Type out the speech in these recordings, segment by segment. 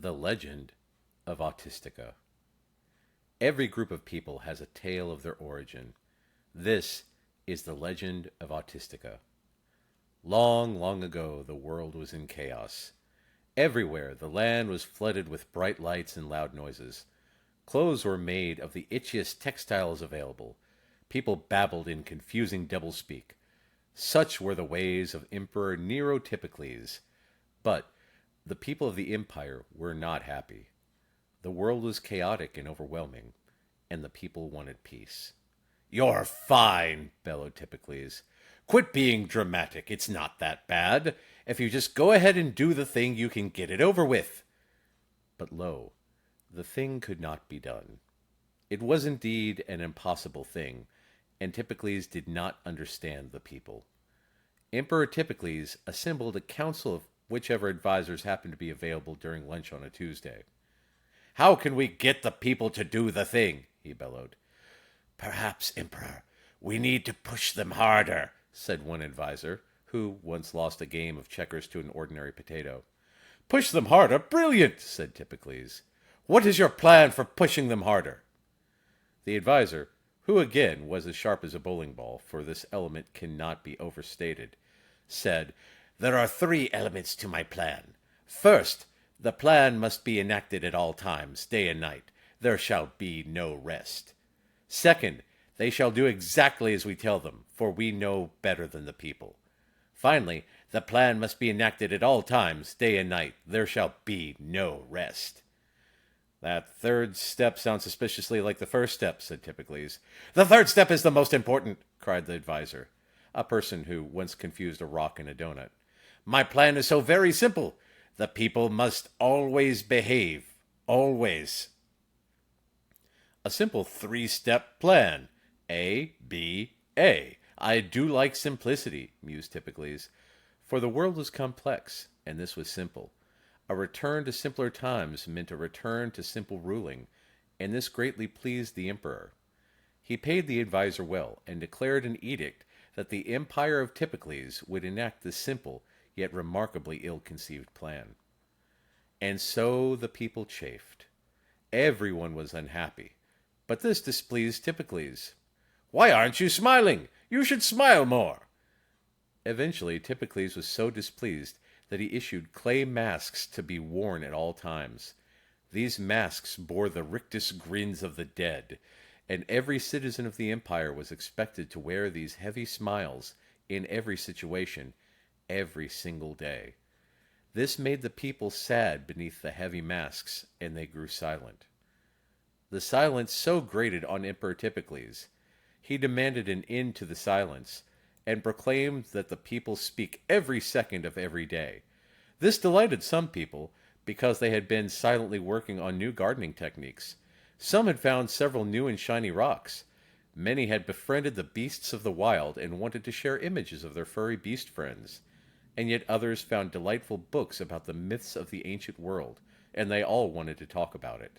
The Legend of Autistica. Every group of people has a tale of their origin. This is the legend of Autistica. Long, long ago, the world was in chaos. Everywhere, the land was flooded with bright lights and loud noises. Clothes were made of the itchiest textiles available. People babbled in confusing doublespeak. Such were the ways of Emperor Nero Typicles. But the people of the empire were not happy. The world was chaotic and overwhelming, and the people wanted peace. "You're fine," bellowed Typicles. "Quit being dramatic. It's not that bad. If you just go ahead and do the thing, you can get it over with." But lo, the thing could not be done. It was indeed an impossible thing, and Typicles did not understand the people. Emperor Typicles assembled a council of whichever advisors happened to be available during lunch on a Tuesday. "How can we get the people to do the thing?" he bellowed. "Perhaps, Emperor, we need to push them harder," said one advisor, who once lost a game of checkers to an ordinary potato. "Push them harder? Brilliant," said Typicles. "What is your plan for pushing them harder?" The advisor, who again was as sharp as a bowling ball, for this element cannot be overstated, said, "There are three elements to my plan. First, the plan must be enacted at all times, day and night. There shall be no rest. Second, they shall do exactly as we tell them, for we know better than the people. Finally, the plan must be enacted at all times, day and night. There shall be no rest." "That third step sounds suspiciously like the first step," said Typicles. "The third step is the most important," cried the advisor, a person who once confused a rock and a donut. "My plan is so very simple. The people must always behave. Always." "A simple three-step plan. A, B, A. I do like simplicity," mused Typicles, for the world was complex, and this was simple. A return to simpler times meant a return to simple ruling, and this greatly pleased the emperor. He paid the advisor well, and declared an edict that the empire of Typicles would enact this simple yet remarkably ill-conceived plan. And so the people chafed. Everyone was unhappy, but this displeased Typicles. "Why aren't you smiling? You should smile more." Eventually, Typicles was so displeased that he issued clay masks to be worn at all times. These masks bore the rictus grins of the dead, and every citizen of the empire was expected to wear these heavy smiles in every situation, every single day. This made the people sad beneath the heavy masks, and they grew silent. The silence so grated on Emperor Typicles. He demanded an end to the silence, and proclaimed that the people speak every second of every day. This delighted some people, because they had been silently working on new gardening techniques. Some had found several new and shiny rocks. Many had befriended the beasts of the wild and wanted to share images of their furry beast friends. And yet others found delightful books about the myths of the ancient world, and they all wanted to talk about it.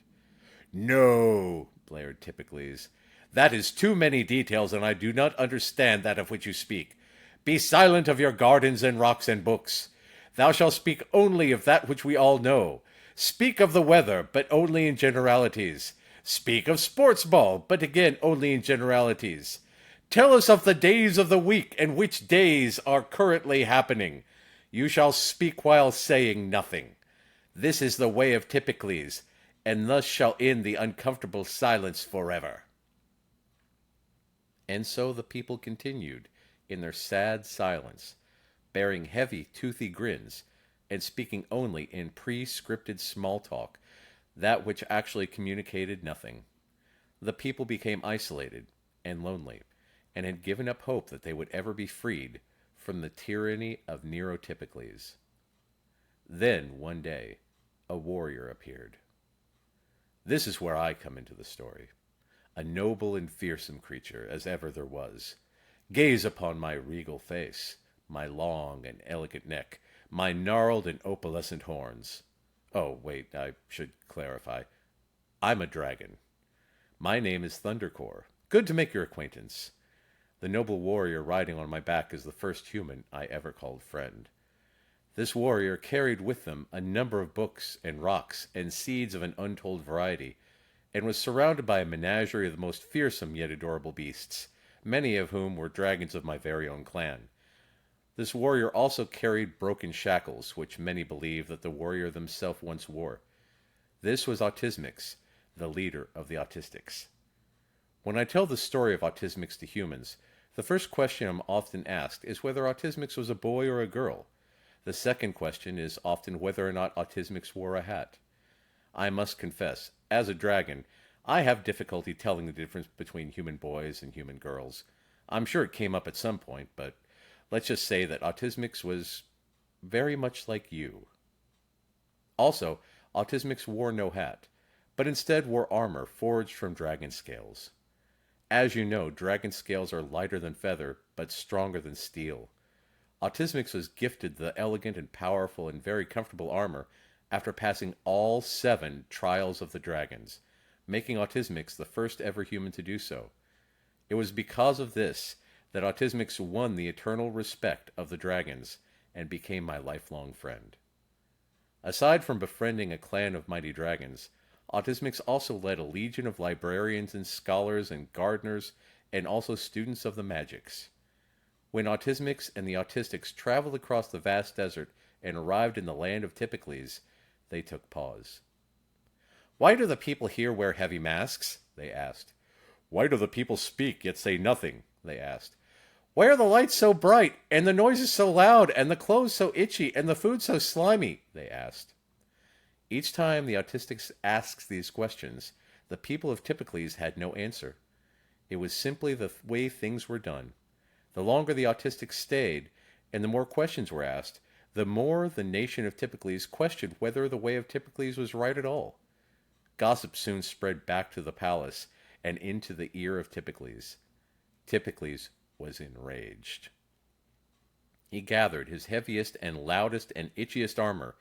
"No," blared Typicles. "That is too many details, and I do not understand that of which you speak. Be silent of your gardens and rocks and books. Thou shalt speak only of that which we all know. Speak of the weather, but only in generalities. Speak of sports ball, but again only in generalities. Tell us of the days of the week and which days are currently happening. You shall speak while saying nothing. This is the way of Typicles, and thus shall end the uncomfortable silence forever." And so the people continued in their sad silence, bearing heavy, toothy grins, and speaking only in pre-scripted small talk, that which actually communicated nothing. The people became isolated and lonely, and had given up hope that they would ever be freed from the tyranny of Nero Typicles. Then, one day, a warrior appeared. This is where I come into the story. A noble and fearsome creature as ever there was. Gaze upon my regal face, my long and elegant neck, my gnarled and opalescent horns. Oh, wait, I should clarify. I'm a dragon. My name is Thundercore. Good to make your acquaintance. The noble warrior riding on my back is the first human I ever called friend. This warrior carried with them a number of books and rocks and seeds of an untold variety, and was surrounded by a menagerie of the most fearsome yet adorable beasts, many of whom were dragons of my very own clan. This warrior also carried broken shackles, which many believe that the warrior himself once wore. This was Autismix, the leader of the Autistics. When I tell the story of Autismix to humans, the first question I'm often asked is whether Autismix was a boy or a girl. The second question is often whether or not Autismix wore a hat. I must confess, as a dragon, I have difficulty telling the difference between human boys and human girls. I'm sure it came up at some point, but let's just say that Autismix was very much like you. Also, Autismix wore no hat, but instead wore armor forged from dragon scales. As you know, dragon scales are lighter than feather, but stronger than steel. Autismix was gifted the elegant and powerful and very comfortable armor after passing all 7 trials of the dragons, making Autismix the first ever human to do so. It was because of this that Autismix won the eternal respect of the dragons and became my lifelong friend. Aside from befriending a clan of mighty dragons, Autismix also led a legion of librarians and scholars and gardeners and also students of the magics. When Autismix and the Autistics traveled across the vast desert and arrived in the land of Typicles, they took pause. "Why do the people here wear heavy masks?" they asked. "Why do the people speak yet say nothing?" they asked. "Why are the lights so bright, and the noises so loud, and the clothes so itchy, and the food so slimy?" they asked. Each time the Autistics asked these questions, the people of Typicles had no answer. It was simply the way things were done. The longer the Autistics stayed, and the more questions were asked, the more the nation of Typicles questioned whether the way of Typicles was right at all. Gossip soon spread back to the palace and into the ear of Typicles. Typicles was enraged. He gathered his heaviest and loudest and itchiest armor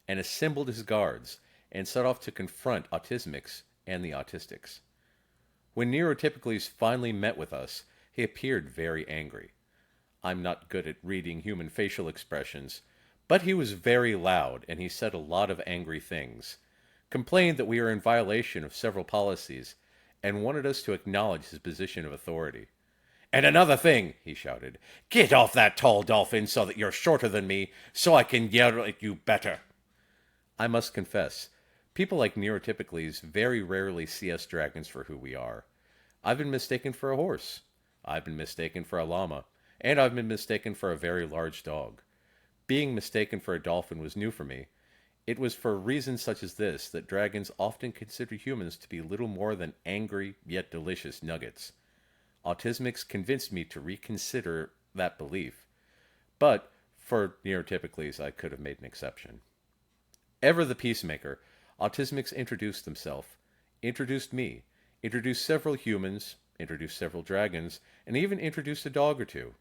and assembled his guards and set off to confront Autismix and the Autistics. When Neurotypicles finally met with us, he appeared very angry. I'm not good at reading human facial expressions, but he was very loud and he said a lot of angry things, complained that we are in violation of several policies, and wanted us to acknowledge his position of authority. "And another thing," he shouted, "get off that tall dolphin so that you're shorter than me, so I can yell at you better." I must confess, people like Neurotypicles very rarely see us dragons for who we are. I've been mistaken for a horse. I've been mistaken for a llama, and I've been mistaken for a very large dog. Being mistaken for a dolphin was new for me. It was for reasons such as this that dragons often consider humans to be little more than angry yet delicious nuggets. Autismix convinced me to reconsider that belief, but for Neurotypicles I could have made an exception. Ever the peacemaker, Autismix introduced himself, introduced me, introduced several humans, introduced several dragons, and even introduced a dog or two.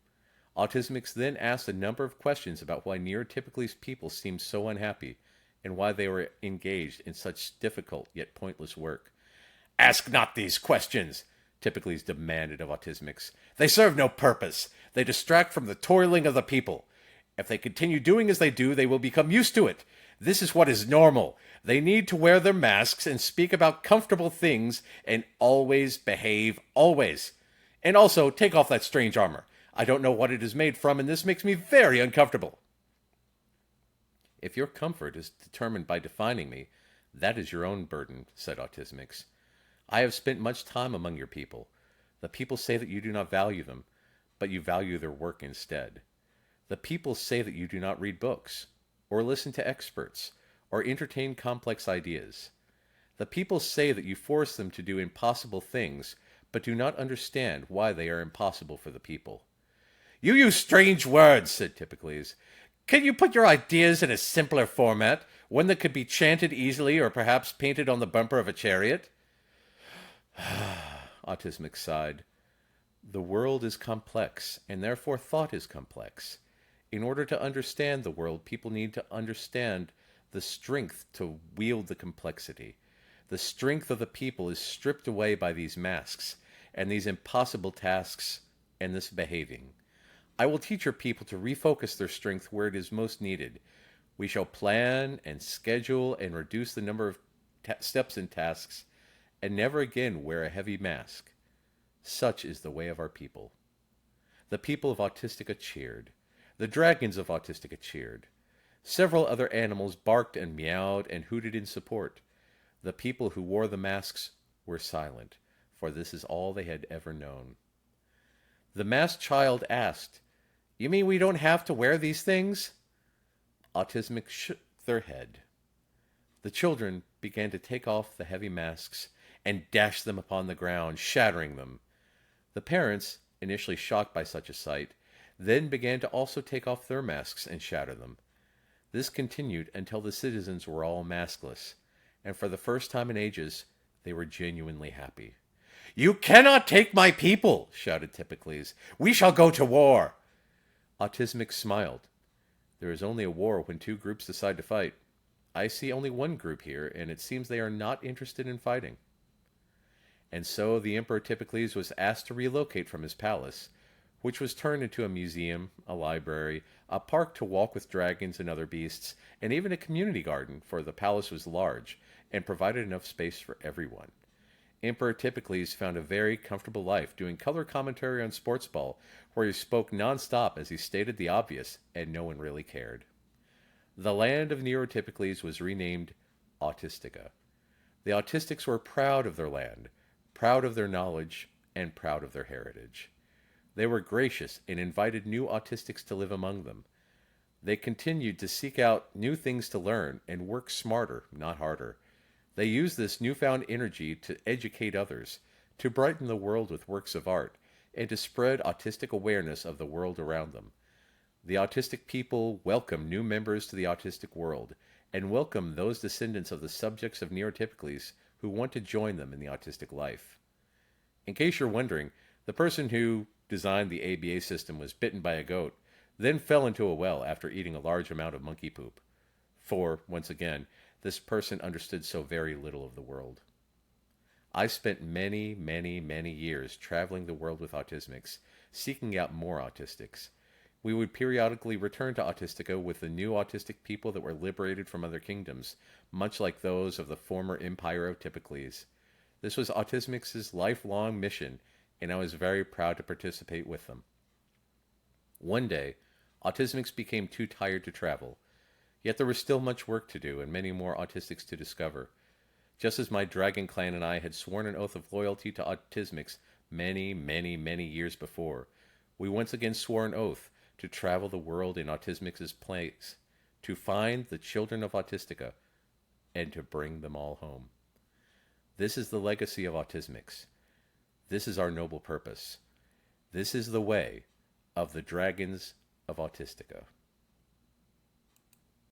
Autismix then asked a number of questions about why Neurotypicles people seemed so unhappy, and why they were engaged in such difficult yet pointless work. "Ask not these questions," Typicles demanded of Autismix. "They serve no purpose. They distract from the toiling of the people. If they continue doing as they do, they will become used to it. This is what is normal. They need to wear their masks and speak about comfortable things and always behave, always. And also, take off that strange armor. I don't know what it is made from, and this makes me very uncomfortable." "If your comfort is determined by defining me, that is your own burden," said Autismix. "I have spent much time among your people. The people say that you do not value them, but you value their work instead. The people say that you do not read books, or listen to experts, or entertain complex ideas. The people say that you force them to do impossible things, but do not understand why they are impossible for the people." "You use strange words," said Typicles. "Can you put your ideas in a simpler format, one that could be chanted easily or perhaps painted on the bumper of a chariot?" Autismix sighed. "The world is complex, and therefore thought is complex. In order to understand the world, people need to understand the strength to wield the complexity. The strength of the people is stripped away by these masks, and these impossible tasks, and this behaving. I will teach your people to refocus their strength where it is most needed, We shall plan and schedule and reduce the number of steps and tasks, and never again wear a heavy mask. Such is the way of our people. The people of Autistica cheered. The dragons of Autistica cheered. Several other animals barked and meowed and hooted in support. The people who wore the masks were silent, for this is all they had ever known. The masked child asked, "You mean we don't have to wear these things?" Autismics shook their head. The children began to take off the heavy masks and dash them upon the ground, shattering them. The parents, initially shocked by such a sight, then began to also take off their masks and shatter them. This continued until the citizens were all maskless, and for the first time in ages, they were genuinely happy. "You cannot take my people!" shouted Typicles. "We shall go to war!" Autismic smiled. "There is only a war when two groups decide to fight. I see only one group here, and it seems they are not interested in fighting." And so the Emperor Typicles was asked to relocate from his palace, which was turned into a museum, a library, a park to walk with dragons and other beasts, and even a community garden, for the palace was large and provided enough space for everyone. Emperor Typicles found a very comfortable life doing color commentary on Sports Ball, where he spoke nonstop as he stated the obvious, and no one really cared. The land of Neurotypicles was renamed Autistica. The Autistics were proud of their land, proud of their knowledge, and proud of their heritage. They were gracious and invited new Autistics to live among them. They continued to seek out new things to learn and work smarter, not harder. They used this newfound energy to educate others, to brighten the world with works of art, and to spread autistic awareness of the world around them. The autistic people welcome new members to the autistic world, and welcome those descendants of the subjects of Neurotypicles who want to join them in the autistic life. In case you're wondering, the person who designed the ABA system was bitten by a goat, then fell into a well after eating a large amount of monkey poop. For, once again, this person understood so very little of the world. I spent many, many, many years traveling the world with Autismics, seeking out more Autistics. We would periodically return to Autistica with the new autistic people that were liberated from other kingdoms, much like those of the former empire of Typicles. This was Autismics' lifelong mission, and I was very proud to participate with them. One day, Autismics became too tired to travel. Yet there was still much work to do and many more Autistics to discover. Just as my dragon clan and I had sworn an oath of loyalty to Autismics many, many, many years before, we once again swore an oath to travel the world in Autismics' place, to find the children of Autistica, and to bring them all home. This is the legacy of Autismics. This is our noble purpose. This is the way of the dragons of Autistica.